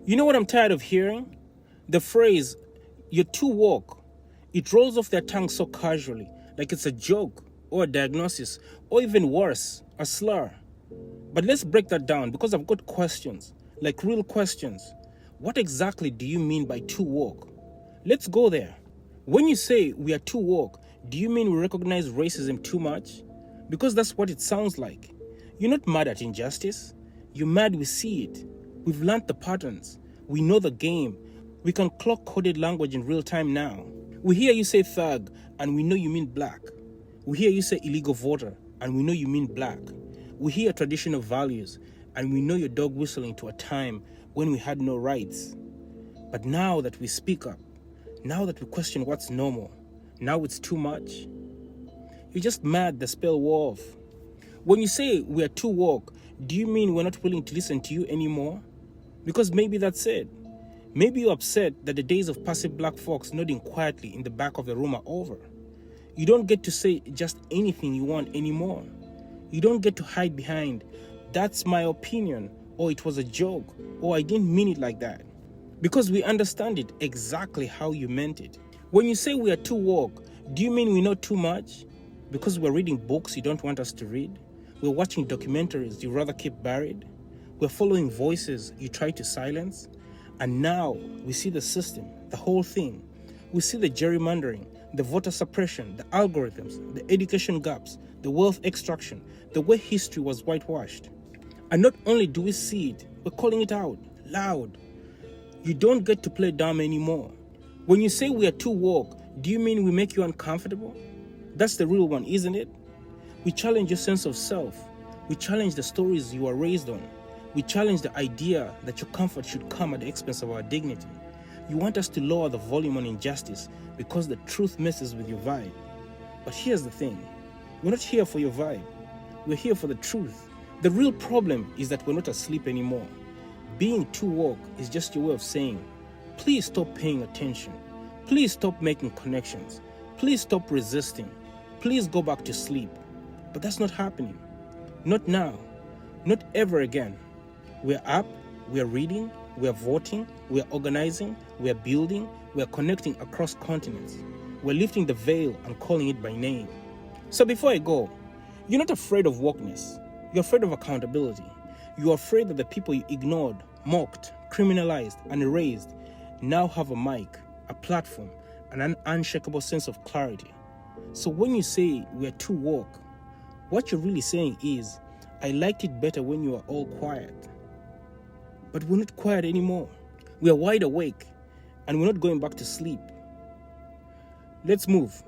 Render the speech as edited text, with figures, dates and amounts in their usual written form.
You know what I'm tired of hearing? The phrase, you're too woke. It rolls off their tongue so casually, like it's a joke, or a diagnosis, or even worse, a slur. But let's break that down because I've got questions, like real questions. What exactly do you mean by too woke? Let's go there. When you say we are too woke, do you mean we recognize racism too much? Because that's what it sounds like. You're not mad at injustice. You're mad we see it. We've learned the patterns. We know the game. We can clock coded language in real time now. We hear you say thug and we know you mean black. We hear you say illegal voter and we know you mean black. We hear traditional values and we know you're dog whistling to a time when we had no rights. But now that we speak up, now that we question what's normal, now it's too much. You're just mad the spell wore off. When you say we are too woke, do you mean we're not willing to listen to you anymore? Because maybe that's it. Maybe you're upset that the days of passive black folks nodding quietly in the back of the room are over. You don't get to say just anything you want anymore. You don't get to hide behind, that's my opinion, or it was a joke, or I didn't mean it like that. Because we understand it exactly how you meant it. When you say we are too woke, do you mean we know too much? Because we're reading books you don't want us to read? We're watching documentaries you'd rather keep buried? We're following voices you try to silence? And now we see the system, the whole thing. We see the gerrymandering, the voter suppression, the algorithms, the education gaps, the wealth extraction, the way history was whitewashed. And not only do we see it, we're calling it out, loud. You don't get to play dumb anymore. When you say we are too woke, do you mean we make you uncomfortable? That's the real one, isn't it? We challenge your sense of self. We challenge the stories you are raised on. We challenge the idea that your comfort should come at the expense of our dignity. You want us to lower the volume on injustice because the truth messes with your vibe. But here's the thing. We're not here for your vibe. We're here for the truth. The real problem is that we're not asleep anymore. Being too woke is just your way of saying, please stop paying attention. Please stop making connections. Please stop resisting. Please go back to sleep. But that's not happening. Not now. Not ever again. We're up, we're reading, we're voting, we're organizing, we're building, we're connecting across continents. We're lifting the veil and calling it by name. So before I go, you're not afraid of wokeness. You're afraid of accountability. You're afraid that the people you ignored, mocked, criminalized, and erased now have a mic, a platform, and an unshakable sense of clarity. So when you say we're too woke, what you're really saying is, I liked it better when you were all quiet. But we're not quiet anymore. We are wide awake, and we're not going back to sleep. Let's move.